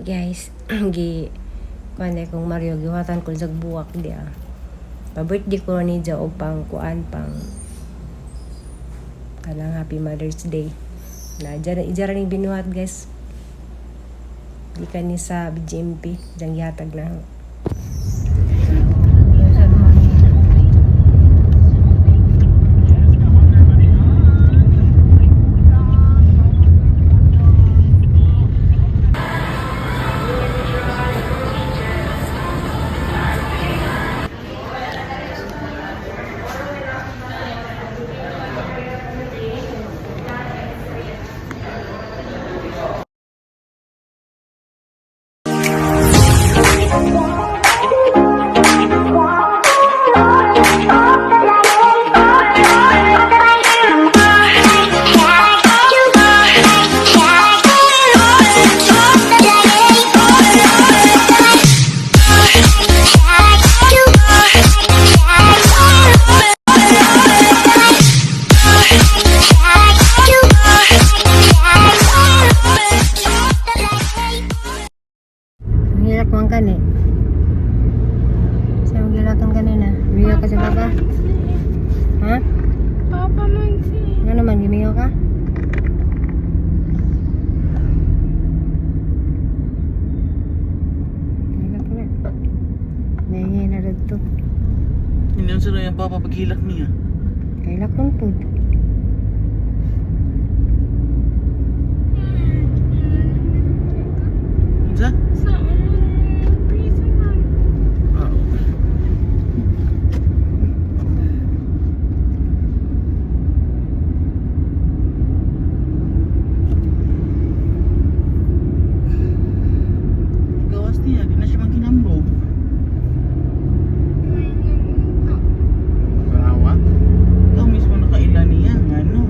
Guys, gi kuan kong Mario giwatan ko sa buwak dia. Pa-birthday ko ni ja og pang kuan pang kanang Happy Mother's Day. Na ijara ning binuhat guys. Di kani sa BGMP jang yatag na. Hirap man kani. Siya ang gilakan kanina. Miyo ka sa baba? Ha? Papa man siya. Ano naman, gimiyo ka? Hilak na. Nahingay na dito. Hindi sila yung papa paghilak niya. Kailak kong po. Sa? Sa prison man. Ah. Gawas niya, di na siya maghinambog. Karawa? Ikaw mismo nakailan niya, ano?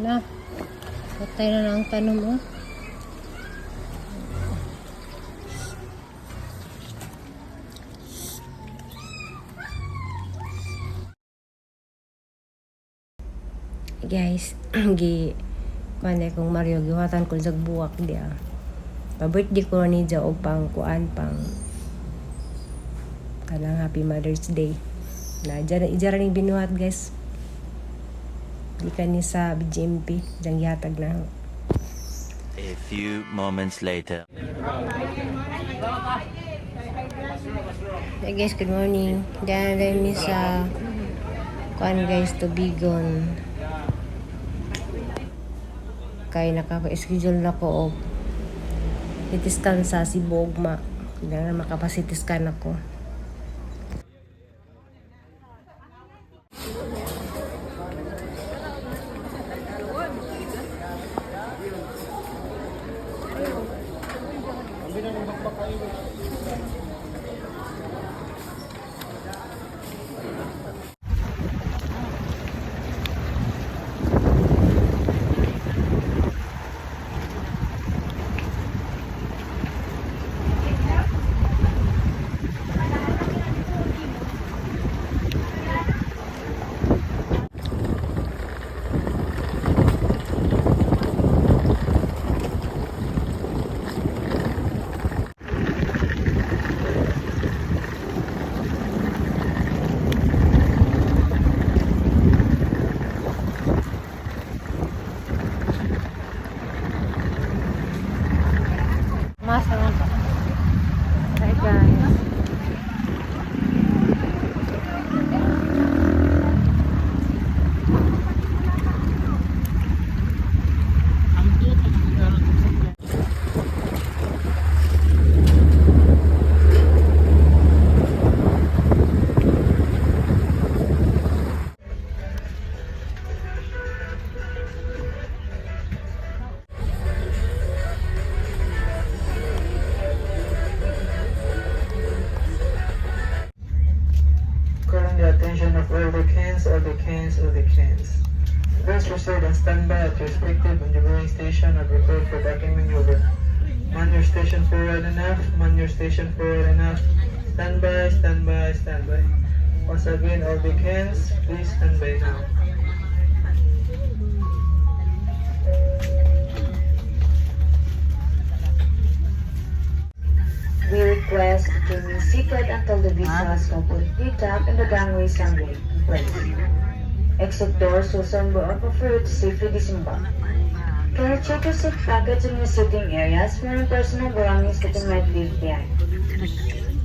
Na. Patay na lang ang tanong mo. Guys, gi kuan kong Mario giwatan ko sa buwak dia. Pa-birthday ko ni ja og pang kuan pang kanang Happy Mother's Day. Na ijara ning binuhat guys. Di kani sa BGMP jang yatag na. A few moments later. Hey guys, good morning. Diyan mi sa kuan guys, Tubigon. Kay nakaka-schedule na ko og CT sa Sibogma. Kailangan makapa-CT scan ako. Masarap ba? Hi guys. Ang tuto ng gano'n sa sakyan. Calling the attention of all the cans. Please proceed and stand by at your respective maneuvering station and prepare for docking maneuver. Man your station forward enough, man your station forward enough. Stand by, stand by, stand by. Once again, all big hands, please stand by now. We request to remain seated until the vessel has completely docked and the gangway assembly in place. Exit doors will soon be open for you to safely disembark. Can you check your seat pockets in your sitting areas for any personal belongings that you might leave behind?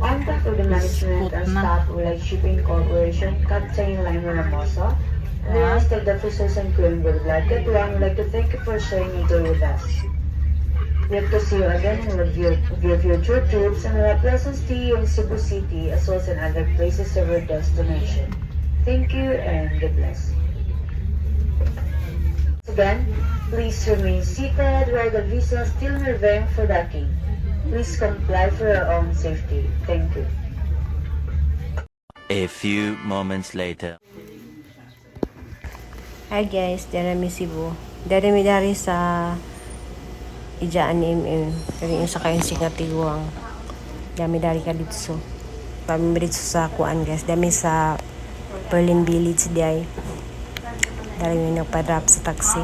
On behalf of the management and staff of Light Shipping Corporation, Captain Lionel Ramosa, and the rest of the officers and crew would like to thank you for sharing your day with us. We hope to see you again in with your future trips and have a pleasant stay in Cebu City as well as in other places of your destination. Thank you and God bless. Again, please remain seated while the vessel is still maneuvering for docking. Please comply for your own safety. Thank you. A few moments later. Hi guys, dyan mi Cebu. Dari mi dari sa ijaan ni dari yung sa kayon singatiguang. Dami dari ka dito. Kami dito sa kuan guys. Dami sa Berlin Village diay. Dari mi nagpa-drop sa taxi.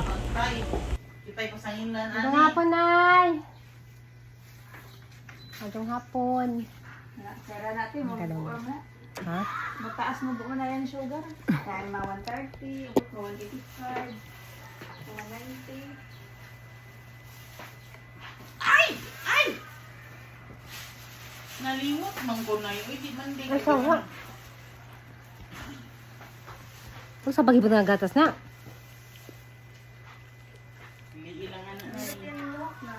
Kita'y pasangin na, Adong hapon, Nay! Adong hapon. Sara natin mo Kadang- buo na. Ha? Mataas mo buo na yan sugar. Kaya mga 130, ubot mo 185, 190. Nalimot man ko na yun. Uy, di man di. Ay, sawa. Kung sa bagi ba nga gatas na? Ilangan na.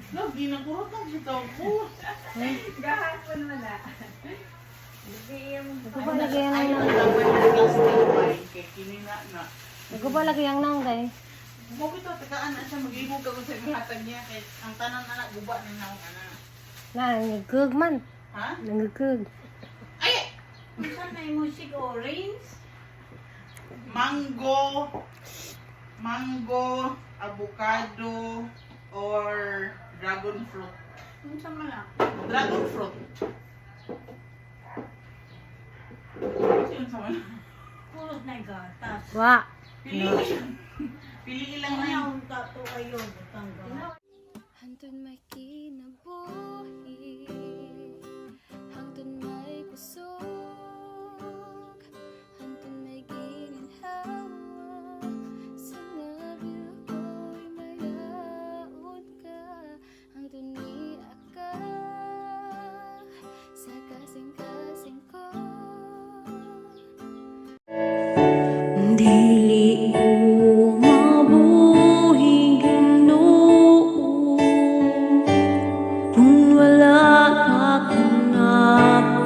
Love, di na kurot lang siya ko. Gahapon mo na. Nagkuba lagi ang Ay, nang. laban na tasting kay kinina na. Nagkuba lagi ang nang day. Mo bitaw tagaan na siya mag-ibog ka sa ihatag niya kay ang tanan anak guba ni naong ana. Na, nagkug man. Ha? Nagkug. Ay! Saan na yung musik orange? Mango, avocado, or dragon fruit. Ano sa malak? Dragon fruit. Yun sa man. Pulot na gatas. Wa. Pili lang na yun. Ayaw tato kayo. Butang gatas. Hantun may kinabuhi, hantun may kusog, hantun may ginhawa. Sa nabil ko'y mayaon ka, hantun ni aka sa kasing-kasing ko. Dili ko mabuhi Ginoo kung wala ka kanako.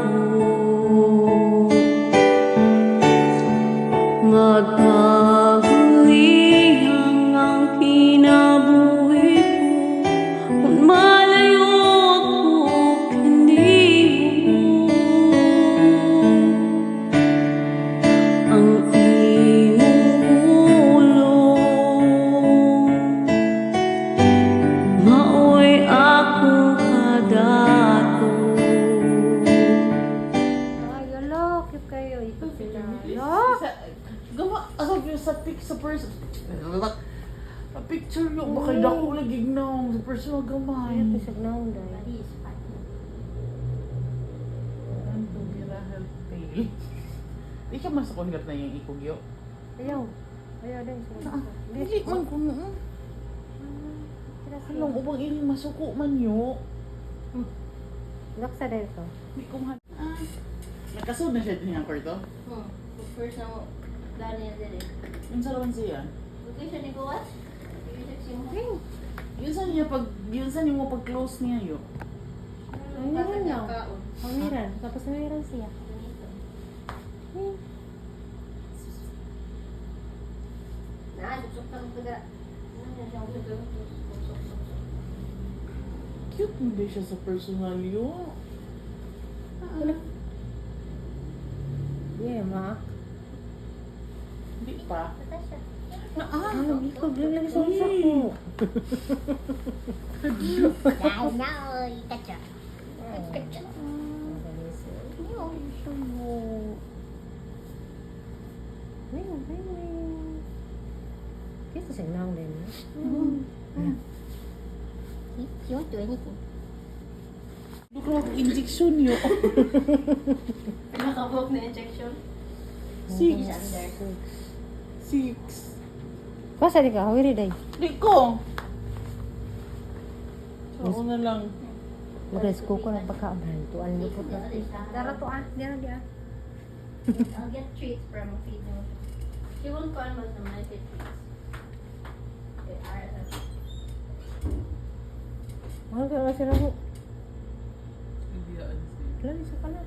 Magkahulihang ang kinabuhi ko kung malayo ko hindi mo. Ang maoy akong kadato. Ay, yolo. Kip kayo. Ito sila. Gawa, asap yung sa person. A picture yung baka dako lagi nang sa personal gamay. Ay, pisag na ang day. Ang tubira health pay. Di ka masakon gat na yung ikugyo. Ayaw. Ayaw din. Hindi man ko na. Halong ubang iling masuko man yo. Laksa din ito. Hindi ko man. Nakasunod na siya din yung kwarto. First na mo. Dani na din eh. Yung sa lawan siya. Okay siya ni Kuwas? Yun sa niyo pag close niya yo. Pamiran lang. Pamiran. Tapos namiran siya. Cute mo ba siya sa personal yo? Yeah, ma. Hindi pa. Ikog lang sa ko. Kita senang din. Dukro injection yo. Nakabok na injection. 6. 6. Basta di ka, hawiri day. Di ko. So, na lang. Mag-rice ko ng pagkaabhan. Tuan mo po. Dara to ah. Dara di ah. I'll get treats from a feed mo. She won't call mo naman if it treats. Okay, alright. Mahal ka nga sila ko. Hindi yan siya. Lali sa kana.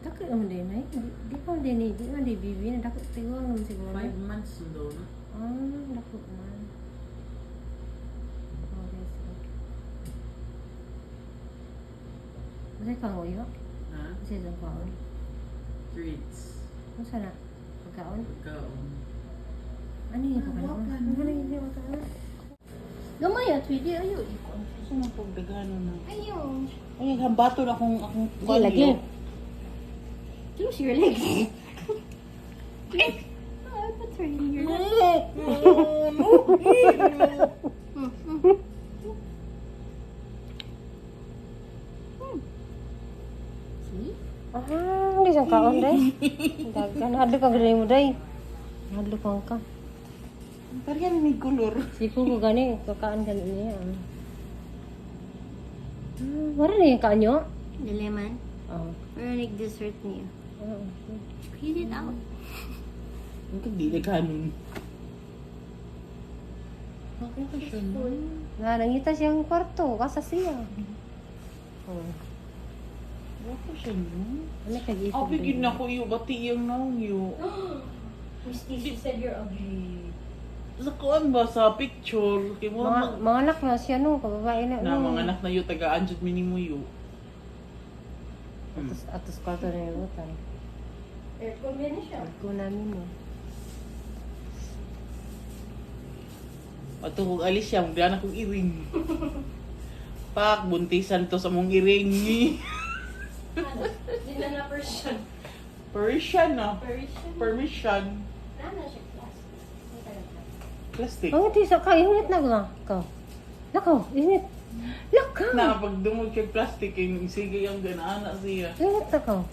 Dako naman din ay. Di pa din eh. Di man di bibi na dako tiguang naman siguro. 5 months daw na. Dako man. Okay, sige. Masay kang uyo? Ha? Masay sa kaon? Treats. Ano sana? Pagkaon? Pagkaon. Ano yung pagkaon? Ano yung pagkaon? Gamay at hindi ayo ikon. Gusto mo pag dagano na. Ayun. Ay, hambato na akong Di lagi. Choose your legs. I put her in your legs. See? Hindi siyang kaon day. Dagan. Hadlo kang galing mo day. Hadlo kang ka. Parang may color. Sipo ko gani. Kakaan ka niya. Wala na yung kaan nyo? The lemon. Oo. We're like dessert niya. Squeeze it out. Hindi na ganun. Okay ka siya no? Nangita siyang kwarto. Kasa siya. Okay siya no? Ano kag-isip? Abi gid na ko iyo bati yung nang iyo. Misty, she said you're ugly. Sa kuan ba sa picture kay mo Mga anak na siya no. Kababae na. na mga anak na yo taga anjud minimo yo. Atos kwarto na yung utang. Aircon yan siya. Ko namin mo. Ato kung alis siya, magdala kong iring. Pak, buntisan to sa mong iring. Hindi na na Persian. Persian na. Persian. Permission. Nana siya plastic. Hindi talaga. Plastic. Ang iti sa ka. Init na ka. Ikaw. Lakaw. Init. Lakaw. Na pag dumog kay plastic, yung sige yung ganaana siya. Init na ka.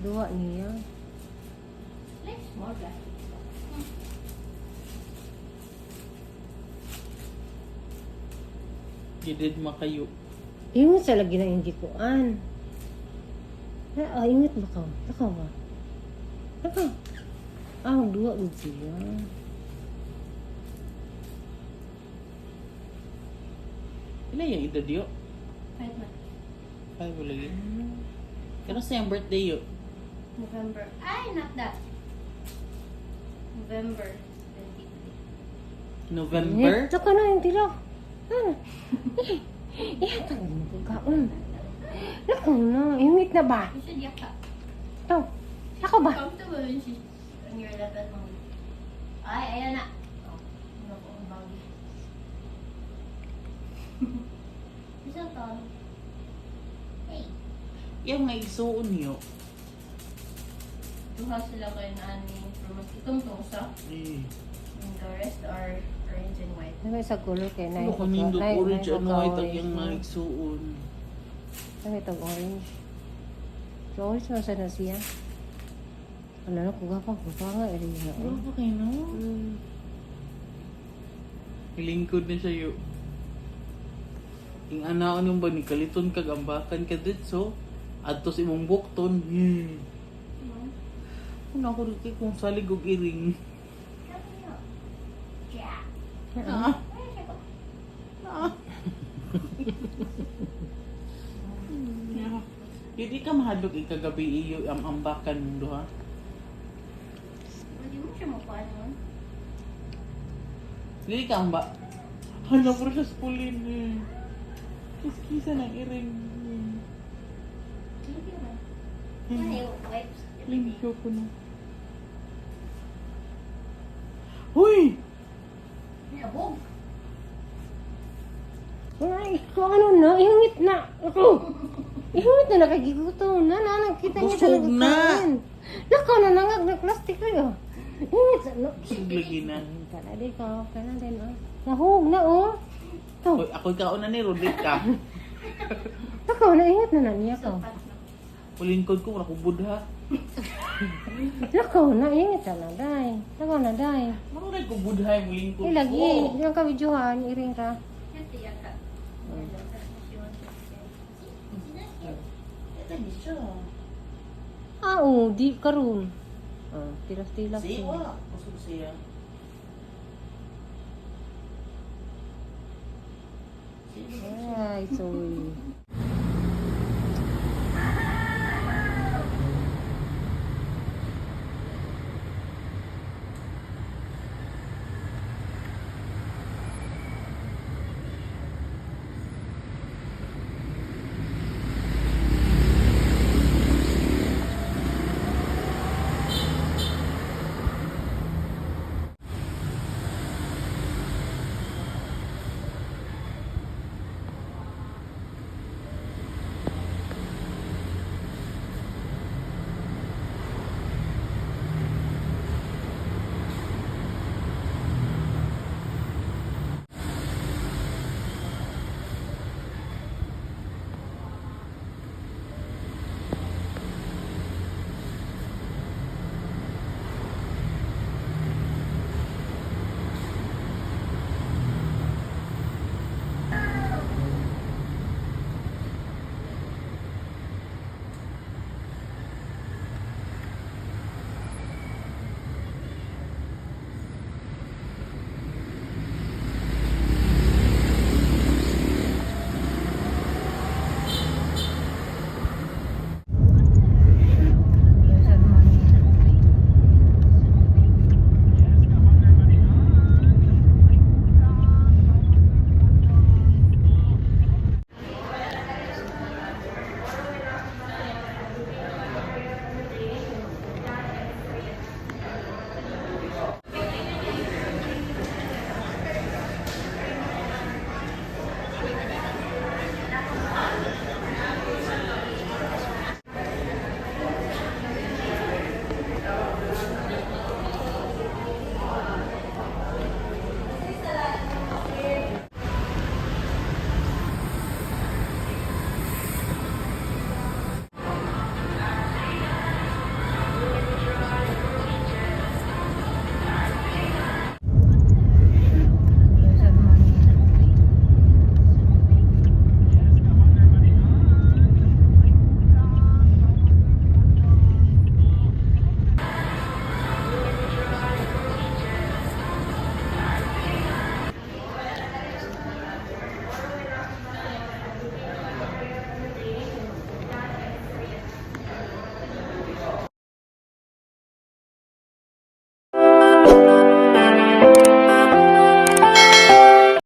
Duwa niya. Like small plastic. Gidid makayo. Init sa lagi na hindi ko an. Init ba ka? Lakaw ba? Lakaw. Magduwa mo siya. Ila yung edad yo? Wait na. Ay, wala yun. Kano sa yung birthday yo? November. Ay, not that. November 23. November? Ito ka na, hindi lang. Ito mo ko kaon. Lakaw na. Init na ba? You should yaka. Ito. Lakaw ba? Comfortable when she's on your lap at home. Ay, ayan na. Oh, ano ko ang bagay. Isang taon. Hey. Yung nga isuon yo. Duha sila kayo na ani from itong tosa. And the rest are orange and white. Ano sa color kay na? Ano kanindot orange ano ay tag yung nga isuon. Ano itong orange? So, orange na sana siya. Ano na, kuga pa nga. Ano ba kayo no? Lingkod na siya yo. Yung anaon yung ba ni kaliton kag ambakan ka ditso. Adto sa imong bukton. Ano ako rin kung salig og iring. Ah. Hindi ka mahadlok ikagabi iyo ang ambakan mo do ha. Hindi mo siya makuha naman. Hindi ka amba. Hala po siya spulin eh. Kiskisa ng iring. Hindi naman. Ay, wipes. Limpyo ko na. Huy! Abog. Ay, ko ano na, ihungit na. Ako. Ihungit na nakagiguto na. Nakita niya Busog talaga na. kain. Nakaw na nangag na plastic kayo. Ihungit sa no. Lagi na. Kana di ka, kana din ay. Nahug na oh. To. Hoy, ako'y kauna ni Rodit ka. Nakaw na ihungit na niya ka. Ulingkod ko, wala ko budha. Nakaw na ihungit na day. Nakaw na day. Marunay ko budha yung ulingkod ko. Ilagi, yung kabidyohan, iring ka. Kasi yaka. Ito ni siya. Ah, oh, di karon. Ah, tilas-tilas. Siya. Kusog siya. Ay, sorry.